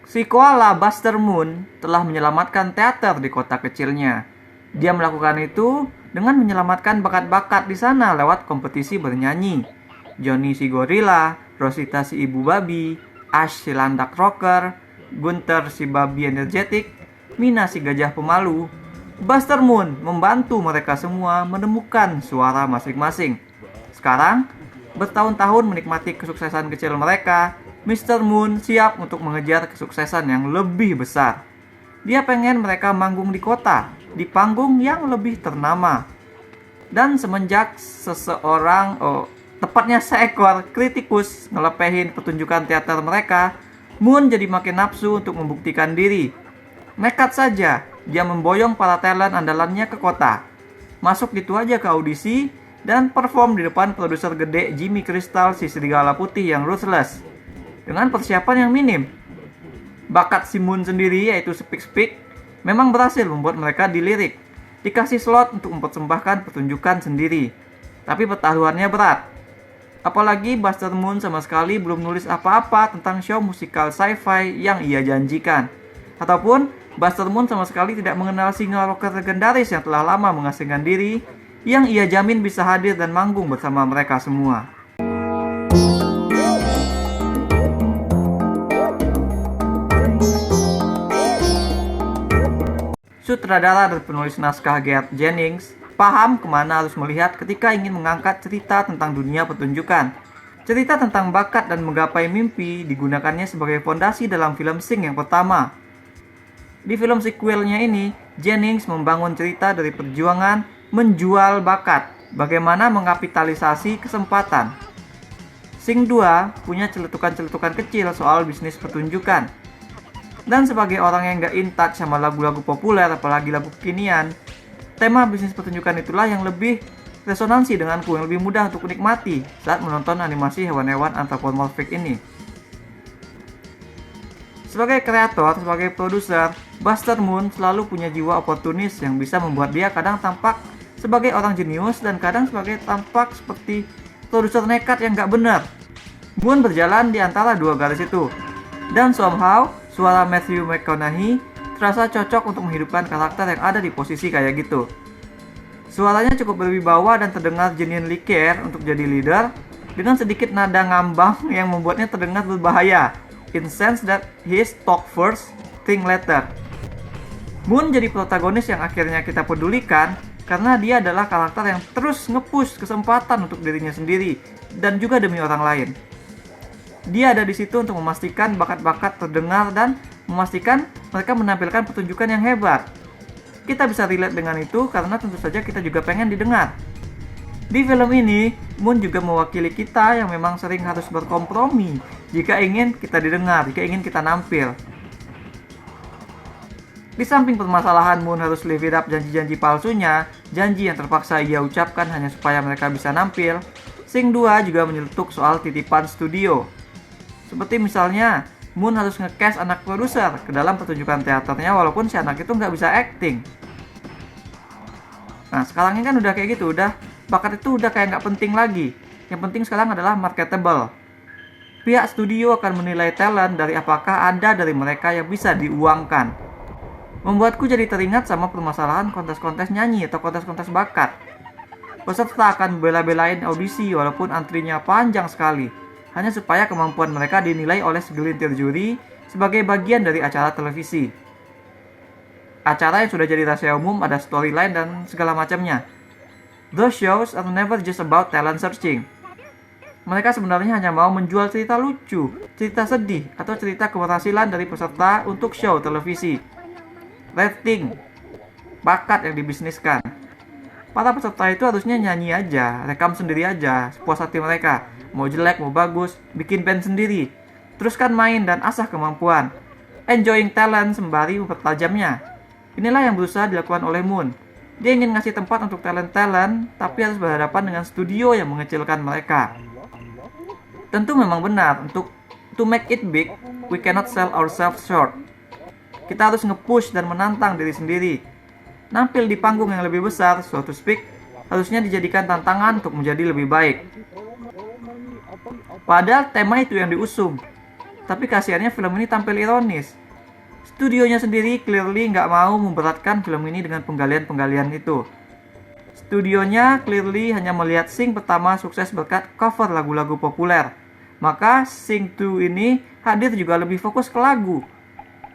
Si koala Buster Moon telah menyelamatkan teater di kota kecilnya. Dia melakukan itu dengan menyelamatkan bakat-bakat di sana lewat kompetisi bernyanyi. Johnny si gorila, Rosita si ibu babi, Ash si landak rocker, Gunther si babi energetik, Mina si gajah pemalu. Buster Moon membantu mereka semua menemukan suara masing-masing. Sekarang, bertahun-tahun menikmati kesuksesan kecil mereka, Mr. Moon siap untuk mengejar kesuksesan yang lebih besar. Dia pengen mereka manggung di kota, di panggung yang lebih ternama. Dan semenjak tepatnya seekor kritikus ngelepehin pertunjukan teater mereka, Moon jadi makin nafsu untuk membuktikan diri. Nekat saja, dia memboyong para talent andalannya ke kota. Masuk gitu aja ke audisi, dan perform di depan produser gede Jimmy Crystal si serigala putih yang ruthless. Dengan persiapan yang minim. Bakat si Moon sendiri yaitu speak memang berhasil membuat mereka dilirik. Dikasih slot untuk mempersembahkan pertunjukan sendiri. Tapi pertaruhannya berat. Apalagi Buster Moon sama sekali belum nulis apa-apa tentang show musikal sci-fi yang ia janjikan. Ataupun Buster Moon sama sekali tidak mengenal singer rocker legendaris yang telah lama mengasingkan diri, yang ia jamin bisa hadir dan manggung bersama mereka semua. Sutradara dan penulis naskah Garth Jennings paham kemana harus melihat ketika ingin mengangkat cerita tentang dunia pertunjukan. Cerita tentang bakat dan menggapai mimpi digunakannya sebagai fondasi dalam film Sing yang pertama. Di film sequelnya ini, Jennings membangun cerita dari perjuangan menjual bakat, bagaimana mengapitalisasi kesempatan. Sing 2 punya celetukan-celetukan kecil soal bisnis pertunjukan. Dan sebagai orang yang gak in touch sama lagu-lagu populer, apalagi lagu kekinian, tema bisnis pertunjukan itulah yang lebih resonansi denganku, yang lebih mudah untuk menikmati saat menonton animasi hewan-hewan anthropomorphic ini. Sebagai kreator, sebagai produser, Buster Moon selalu punya jiwa oportunis yang bisa membuat dia kadang tampak sebagai orang jenius dan kadang sebagai tampak seperti produser nekat yang gak benar. Moon berjalan di antara dua garis itu. Dan somehow, suara Matthew McConaughey terasa cocok untuk menghidupkan karakter yang ada di posisi kayak gitu. Suaranya cukup berwibawa dan terdengar genuinely care untuk jadi leader, dengan sedikit nada ngambang yang membuatnya terdengar berbahaya, in sense that his talk first, think later. Moon jadi protagonis yang akhirnya kita pedulikan karena dia adalah karakter yang terus nge-push kesempatan untuk dirinya sendiri dan juga demi orang lain. Dia ada di situ untuk memastikan bakat-bakat terdengar dan memastikan mereka menampilkan pertunjukan yang hebat. Kita bisa relate dengan itu karena tentu saja kita juga pengen didengar. Di film ini, Moon juga mewakili kita yang memang sering harus berkompromi jika ingin kita didengar, jika ingin kita nampil. Di samping permasalahan Moon harus live it up janji-janji palsunya, janji yang terpaksa ia ucapkan hanya supaya mereka bisa nampil, Sing 2 juga menyeletuk soal titipan studio. Seperti misalnya, Moon harus nge-cast anak produser ke dalam pertunjukan teaternya walaupun si anak itu nggak bisa acting. Nah, sekarang ini kan udah kayak gitu, bakat itu udah kayak nggak penting lagi. Yang penting sekarang adalah marketable. Pihak studio akan menilai talent dari apakah ada dari mereka yang bisa diuangkan. Membuatku jadi teringat sama permasalahan kontes-kontes nyanyi atau kontes-kontes bakat. Peserta akan bela-belain audisi walaupun antrinya panjang sekali, hanya supaya kemampuan mereka dinilai oleh segelintir juri sebagai bagian dari acara televisi. Acara yang sudah jadi rahasia umum, ada storyline dan segala macamnya. Those shows are never just about talent searching. Mereka sebenarnya hanya mau menjual cerita lucu, cerita sedih, atau cerita keberhasilan dari peserta untuk show televisi. Rating, bakat yang dibisniskan. Para peserta itu harusnya nyanyi aja, rekam sendiri aja, sepuas hati mereka. Mau jelek, mau bagus, bikin band sendiri. Teruskan main dan asah kemampuan. Enjoying talent sembari mempertajamnya. Inilah yang berusaha dilakukan oleh Moon. Dia ingin ngasih tempat untuk talent-talent, tapi harus berhadapan dengan studio yang mengecilkan mereka. Tentu memang benar, to make it big, we cannot sell ourselves short. Kita harus nge-push dan menantang diri sendiri. Nampil di panggung yang lebih besar, so to speak, harusnya dijadikan tantangan untuk menjadi lebih baik. Padahal tema itu yang diusung. tapi kasihannya film ini tampil ironis. Studionya sendiri clearly nggak mau memberatkan film ini dengan penggalian-penggalian itu. Studionya clearly hanya melihat Sing pertama sukses berkat cover lagu-lagu populer. Maka Sing 2 ini hadir juga lebih fokus ke lagu.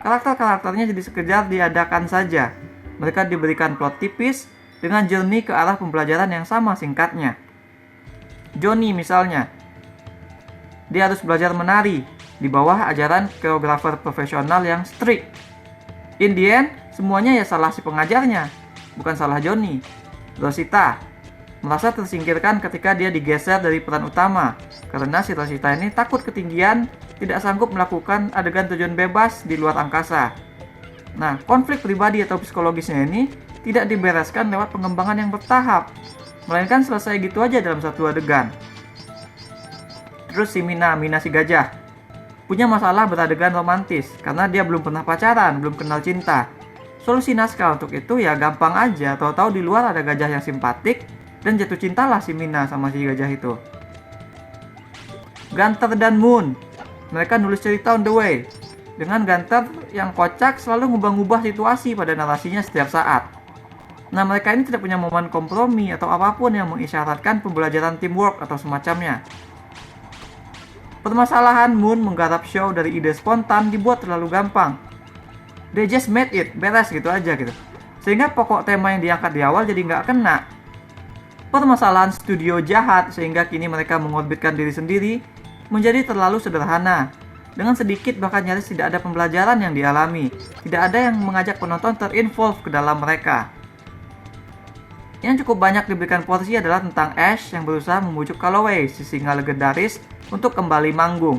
Karakter-karakternya jadi sekedar diadakan saja. Mereka diberikan plot tipis dengan journey ke arah pembelajaran yang sama singkatnya. Johnny misalnya, dia harus belajar menari di bawah ajaran koreografer profesional yang strict. In the end, semuanya ya salah si pengajarnya, bukan salah Johnny. Rosita merasa tersingkirkan ketika dia digeser dari peran utama karena si Rosita ini takut ketinggian, tidak sanggup melakukan adegan terjun bebas di luar angkasa. Nah, konflik pribadi atau psikologisnya ini tidak dibereskan lewat pengembangan yang bertahap, melainkan selesai gitu aja dalam satu adegan. Terus si Mina si gajah, punya masalah beradegan romantis karena dia belum pernah pacaran, belum kenal cinta. Solusi naskah untuk itu ya gampang aja, tahu-tahu di luar ada gajah yang simpatik dan jatuh cintalah si Mina sama si gajah itu. Gunter dan Moon, mereka nulis cerita on the way. Dengan Gunter yang kocak selalu ngubah-ngubah situasi pada narasinya setiap saat. Nah, mereka ini tidak punya momen kompromi atau apapun yang mengisyaratkan pembelajaran teamwork atau semacamnya. Permasalahan Moon menggarap show dari ide spontan dibuat terlalu gampang. They just made it, beres gitu aja gitu. Sehingga pokok tema yang diangkat di awal jadi nggak kena. Permasalahan studio jahat sehingga kini mereka mengorbitkan diri sendiri menjadi terlalu sederhana. Dengan sedikit bahkan nyaris tidak ada pembelajaran yang dialami. Tidak ada yang mengajak penonton terinvolve ke dalam mereka. Yang cukup banyak diberikan porsi adalah tentang Ash yang berusaha membujuk Calloway, si singa legendaris, untuk kembali manggung.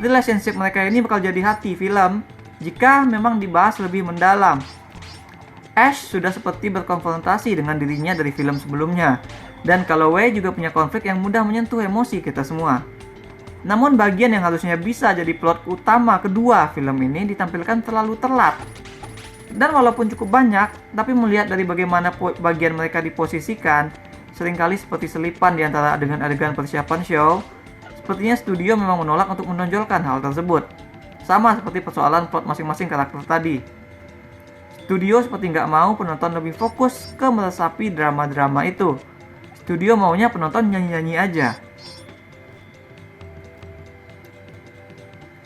Relationship mereka ini bakal jadi hati film jika memang dibahas lebih mendalam. Ash sudah seperti berkonfrontasi dengan dirinya dari film sebelumnya, dan Calloway juga punya konflik yang mudah menyentuh emosi kita semua. Namun bagian yang harusnya bisa jadi plot utama kedua film ini ditampilkan terlalu telat. Dan walaupun cukup banyak, tapi melihat dari bagaimana bagian mereka diposisikan, seringkali seperti selipan di antara adegan-adegan persiapan show, sepertinya studio memang menolak untuk menonjolkan hal tersebut. Sama seperti persoalan plot masing-masing karakter tadi. Studio seperti nggak mau penonton lebih fokus ke meresapi drama-drama itu. Studio maunya penonton nyanyi-nyanyi aja.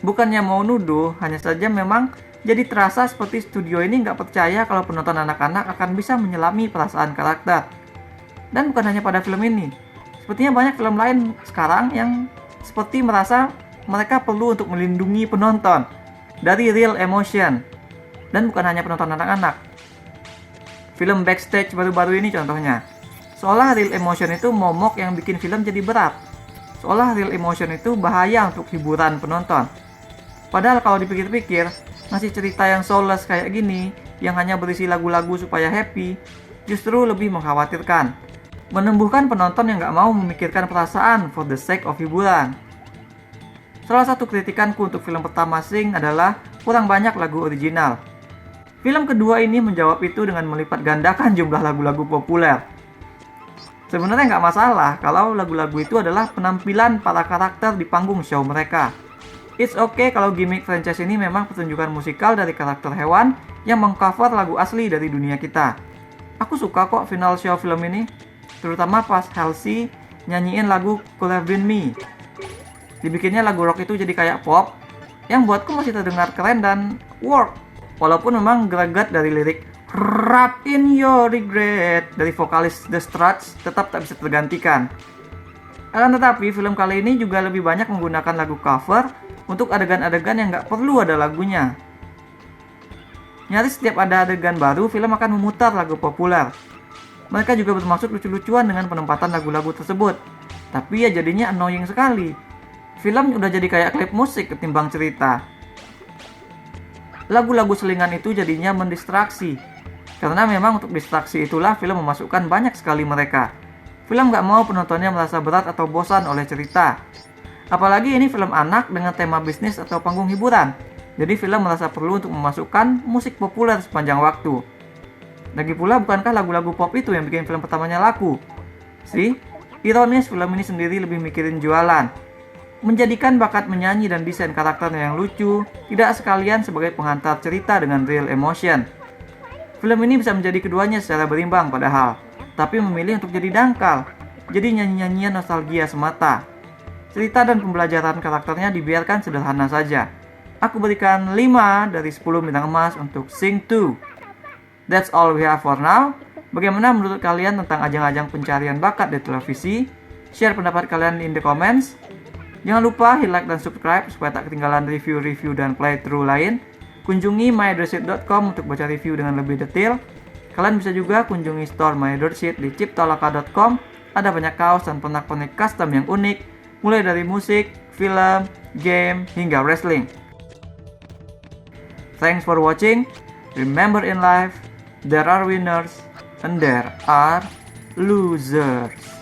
Bukannya mau nuduh, hanya saja memang jadi terasa seperti studio ini nggak percaya kalau penonton anak-anak akan bisa menyelami perasaan karakter. Dan bukan hanya pada film ini. Sepertinya banyak film lain sekarang yang seperti merasa mereka perlu untuk melindungi penonton dari real emotion. Dan bukan hanya penonton anak-anak. Film Backstage baru-baru ini contohnya. Seolah real emotion itu momok yang bikin film jadi berat. Seolah real emotion itu bahaya untuk hiburan penonton. Padahal kalau dipikir-pikir, ngasih cerita yang soulless kayak gini, yang hanya berisi lagu-lagu supaya happy, justru lebih mengkhawatirkan. Menumbuhkan penonton yang gak mau memikirkan perasaan for the sake of hiburan. Salah satu kritikanku untuk film pertama Sing adalah kurang banyak lagu original. Film kedua ini menjawab itu dengan melipat gandakan jumlah lagu-lagu populer. Sebenarnya nggak masalah kalau lagu-lagu itu adalah penampilan para karakter di panggung show mereka. It's okay kalau gimmick franchise ini memang pertunjukan musikal dari karakter hewan yang mengcover lagu asli dari dunia kita. Aku suka kok final show film ini, terutama pas Halsey nyanyiin lagu Could Have Been Me. Dibikinnya lagu rock itu jadi kayak pop, yang buatku masih terdengar keren dan work. Walaupun memang greget dari lirik Wrap in your regret dari vokalis The Struts tetap tak bisa tergantikan. Akan tetapi film kali ini juga lebih banyak menggunakan lagu cover untuk adegan-adegan yang nggak perlu ada lagunya. Nyaris setiap ada adegan baru, film akan memutar lagu populer. Mereka juga bermaksud lucu-lucuan dengan penempatan lagu-lagu tersebut. Tapi ya jadinya annoying sekali. Film udah jadi kayak klip musik ketimbang cerita. Lagu-lagu selingan itu jadinya mendistraksi. Karena memang untuk distraksi itulah film memasukkan banyak sekali mereka. Film gak mau penontonnya merasa berat atau bosan oleh cerita. Apalagi ini film anak dengan tema bisnis atau panggung hiburan. Jadi film merasa perlu untuk memasukkan musik populer sepanjang waktu. Lagi pula bukankah lagu-lagu pop itu yang bikin film pertamanya laku? Ironis film ini sendiri lebih mikirin jualan. menjadikan bakat menyanyi dan desain karakternya yang lucu tidak sekalian sebagai pengantar cerita dengan real emotion. Film ini bisa menjadi keduanya secara berimbang padahal, tapi memilih untuk jadi dangkal, jadi nyanyi-nyanyian nostalgia semata. Cerita dan pembelajaran karakternya dibiarkan sederhana saja. Aku berikan 5 dari 10 bintang emas untuk Sing 2. That's all we have for now. Bagaimana menurut kalian tentang ajang-ajang pencarian bakat di televisi? Share pendapat kalian in the comments. Jangan lupa hit like dan subscribe supaya tak ketinggalan review-review dan playthrough lain. Kunjungi myandroidseed.com untuk baca review dengan lebih detail. Kalian bisa juga kunjungi store myandroidseed di ciptaloka.com. Ada banyak kaos dan pernak-pernik custom yang unik, mulai dari musik, film, game, hingga wrestling. Thanks for watching. Remember in life, there are winners and there are losers.